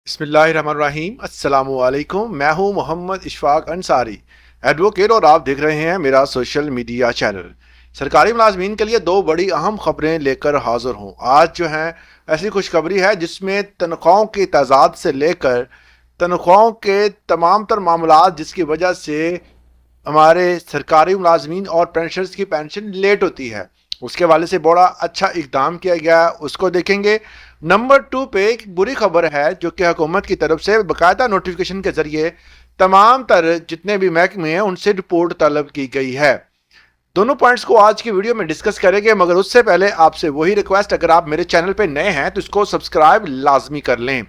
بسم اللہ الرحمن الرحیم۔ السلام علیکم، میں ہوں محمد اشفاق انصاری ایڈوکیٹ، اور آپ دیکھ رہے ہیں میرا سوشل میڈیا چینل۔ سرکاری ملازمین کے لیے دو بڑی اہم خبریں لے کر حاضر ہوں۔ آج جو ہے ایسی خوشخبری ہے جس میں تنخواہوں کے تعداد سے لے کر تنخواہوں کے تمام تر معاملات جس کی وجہ سے ہمارے سرکاری ملازمین اور پینشنرز کی پینشن لیٹ ہوتی ہے، اس کے حوالے سے بڑا اچھا اقدام کیا گیا ہے، اس کو دیکھیں گے۔ نمبر 2 پہ ایک بری خبر ہے جو کہ حکومت کی طرف سے باقاعدہ نوٹیفیکیشن کے ذریعے تمام تر جتنے بھی محکمے ہیں ان سے رپورٹ طلب کی گئی ہے۔ دونوں پوائنٹس کو آج کی ویڈیو میں ڈسکس کریں گے، مگر اس سے پہلے آپ سے وہی ریکویسٹ، اگر آپ میرے چینل پہ نئے ہیں تو اس کو سبسکرائب لازمی کر لیں۔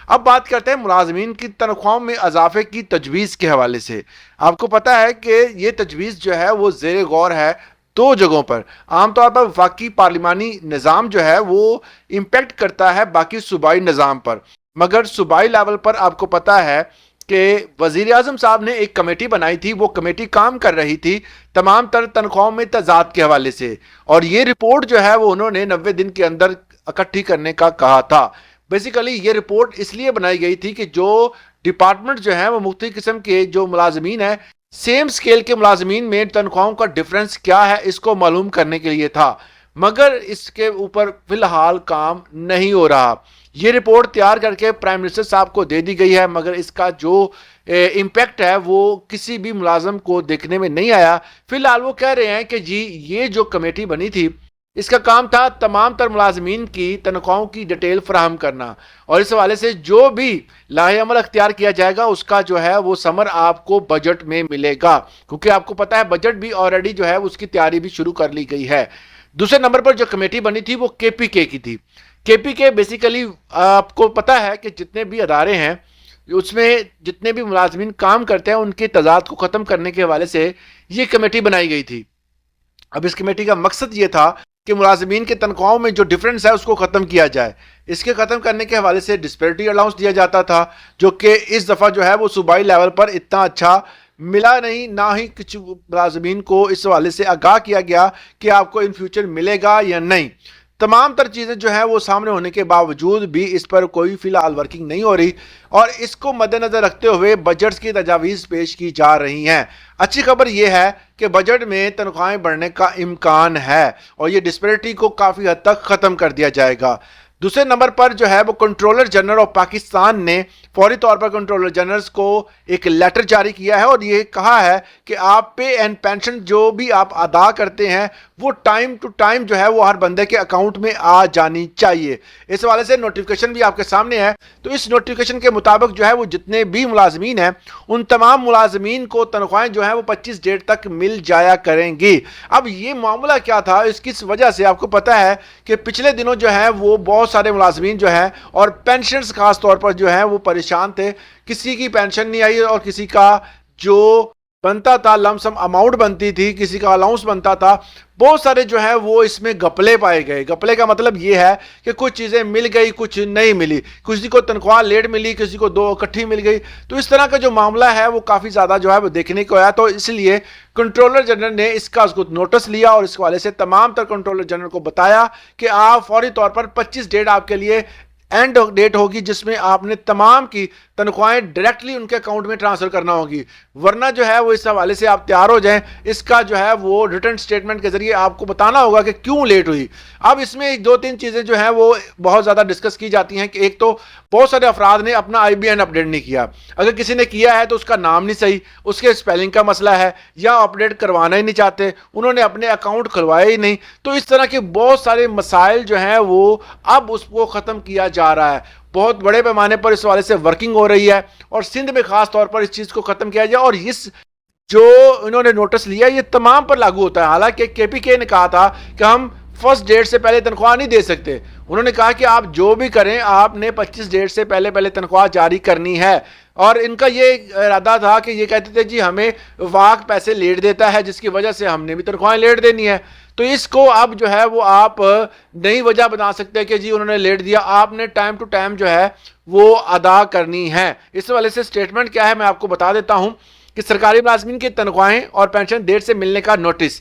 اب بات کرتے ہیں ملازمین کی تنخواہوں میں اضافے کی تجویز کے حوالے سے۔ آپ کو پتا ہے کہ یہ تجویز جو ہے وہ زیر غور ہے دو جگہوں پر۔ عام طور پر وفاقی پارلیمانی نظام جو ہے وہ امپیکٹ کرتا ہے باقی صوبائی نظام پر، مگر صوبائی لیول پر آپ کو پتا ہے کہ وزیر اعظم صاحب نے ایک کمیٹی بنائی تھی، وہ کمیٹی کام کر رہی تھی تمام تر تنخواہوں میں تضاد کے حوالے سے، اور یہ رپورٹ جو ہے وہ انہوں نے 90 دن کے اندر اکٹھی کرنے کا کہا تھا۔ بیسیکلی یہ رپورٹ اس لیے بنائی گئی تھی کہ جو ڈپارٹمنٹ جو ہے وہ مختلف قسم کے جو ملازمین ہیں، سیم سکیل کے ملازمین میں تنخواہوں کا ڈفرنس کیا ہے اس کو معلوم کرنے کے لیے تھا، مگر اس کے اوپر فی الحال کام نہیں ہو رہا۔ یہ رپورٹ تیار کر کے پرائم منسٹر صاحب کو دے دی گئی ہے، مگر اس کا جو امپیکٹ ہے وہ کسی بھی ملازم کو دیکھنے میں نہیں آیا۔ فی الحال وہ کہہ رہے ہیں کہ جی یہ جو کمیٹی بنی تھی اس کا کام تھا تمام تر ملازمین کی تنخواہوں کی ڈیٹیل فراہم کرنا، اور اس حوالے سے جو بھی لاہ عمل اختیار کیا جائے گا اس کا جو ہے وہ ثمر آپ کو بجٹ میں ملے گا، کیونکہ آپ کو پتا ہے بجٹ بھی آلریڈی جو ہے اس کی تیاری بھی شروع کر لی گئی ہے۔ دوسرے نمبر پر جو کمیٹی بنی تھی وہ کے پی کے کی تھی۔ کے پی کے بیسیکلی آپ کو پتا ہے کہ جتنے بھی ادارے ہیں اس میں جتنے بھی ملازمین کام کرتے ہیں ان کے تضاد کو ختم کرنے کے حوالے سے یہ کمیٹی بنائی گئی تھی۔ اب اس کمیٹی کا مقصد یہ تھا کہ ملازمین کے تنخواہوں میں جو ڈفرنس ہے اس کو ختم کیا جائے۔ اس کے ختم کرنے کے حوالے سے ڈسپیرٹی الاؤنس دیا جاتا تھا، جو کہ اس دفعہ جو ہے وہ صوبائی لیول پر اتنا اچھا ملا نہیں، نہ ہی کچھ ملازمین کو اس حوالے سے آگاہ کیا گیا کہ آپ کو ان فیوچر ملے گا یا نہیں۔ تمام تر چیزیں جو ہیں وہ سامنے ہونے کے باوجود بھی اس پر کوئی فی الحال ورکنگ نہیں ہو رہی، اور اس کو مد نظر رکھتے ہوئے بجٹس کی تجاویز پیش کی جا رہی ہیں۔ اچھی خبر یہ ہے کہ بجٹ میں تنخواہیں بڑھنے کا امکان ہے اور یہ ڈسپیرٹی کو کافی حد تک ختم کر دیا جائے گا۔ دوسرے نمبر پر جو ہے وہ کنٹرولر جنرل آف پاکستان نے فوری طور پر کنٹرولر جنرلز کو ایک لیٹر جاری کیا ہے اور یہ کہا ہے کہ آپ پے اینڈ پینشن جو بھی آپ ادا کرتے ہیں وہ ٹائم ٹو ٹائم جو ہے وہ ہر بندے کے اکاؤنٹ میں آ جانی چاہیے۔ اس حوالے سے نوٹیفیکیشن بھی آپ کے سامنے ہے، تو اس نوٹیفیکیشن کے مطابق جو ہے وہ جتنے بھی ملازمین ہیں ان تمام ملازمین کو تنخواہیں جو ہیں وہ 25 ڈیٹ تک مل جایا کریں گی۔ اب یہ معاملہ کیا تھا، اس کی وجہ سے آپ کو پتا ہے کہ پچھلے دنوں جو ہے وہ بہت سارے ملازمین جو ہیں اور پینشنرز خاص طور پر جو ہیں وہ پریشان تھے، کسی کی پینشن نہیں آئی اور کسی کا جو بنتا تھا لم سم اماؤنٹ بنتی تھی، کسی کا الاؤنس بنتا تھا، بہت سارے جو ہیں وہ اس میں گپلے پائے گئے۔ گپلے کا مطلب یہ ہے کہ کچھ چیزیں مل گئی کچھ نہیں ملی، کسی کو تنخواہ لیٹ ملی کسی کو دو اکٹھی مل گئی، تو اس طرح کا جو معاملہ ہے وہ کافی زیادہ جو ہے وہ دیکھنے کو آیا۔ تو اس لیے کنٹرولر جنرل نے اس کا نوٹس لیا اور اس حوالے سے تمام تر کنٹرولر جنرل کو بتایا کہ آپ فوری طور پر 25 ڈیٹ آپ کے لیے اینڈ ڈیٹ ہوگی جس میں آپ نے تمام کی تنخواہیں ڈائریکٹلی ان کے اکاؤنٹ میں ٹرانسفر کرنا ہوگی، ورنہ جو ہے وہ اس حوالے سے آپ تیار ہو جائیں۔ اس کا جو ہے وہ ریٹرن سٹیٹمنٹ کے ذریعے آپ کو بتانا ہوگا کہ کیوں لیٹ ہوئی۔ اب اس میں دو تین چیزیں جو ہیں وہ بہت زیادہ ڈسکس کی جاتی ہیں کہ ایک تو بہت سارے افراد نے اپنا آئی بی این اپڈیٹ نہیں کیا، اگر کسی نے کیا ہے تو اس کا نام نہیں صحیح، اس کے اسپیلنگ کا مسئلہ ہے، یا اپڈیٹ کروانا ہی نہیں چاہتے، انہوں نے اپنے اکاؤنٹ کھلوایا ہی نہیں، تو اس طرح کے بہت سارے مسائل جو ہیں وہ اب اس کو ختم کیا جا رہا ہے۔ بہت بڑے پیمانے پر اس حوالے سے ورکنگ ہو رہی ہے اور سندھ میں خاص طور پر اس چیز کو ختم کیا جائے، اور اس جو انہوں نے نوٹس لیا یہ تمام پر لاگو ہوتا ہے۔ حالانکہ کے پی کے نے کہا تھا کہ ہم فرسٹ ڈیٹ سے پہلے تنخواہ نہیں دے سکتے، انہوں نے کہا کہ آپ جو بھی کریں آپ نے 25 ڈیٹ سے پہلے تنخواہ جاری کرنی ہے، اور ان کا یہ ارادہ تھا کہ یہ کہتے تھے جی ہمیں وفاق پیسے لیٹ دیتا ہے جس کی وجہ سے ہم نے بھی تنخواہیں لیٹ دینی ہے، تو اس کو اب جو ہے وہ آپ نئی وجہ بنا سکتے ہیں کہ جی انہوں نے لیٹ دیا، آپ نے ٹائم ٹو ٹائم جو ہے وہ ادا کرنی ہے۔ اس والے سے سٹیٹمنٹ کیا ہے میں آپ کو بتا دیتا ہوں کہ سرکاری ملازمین کی تنخواہیں اور پینشن ڈیٹ سے ملنے کا نوٹس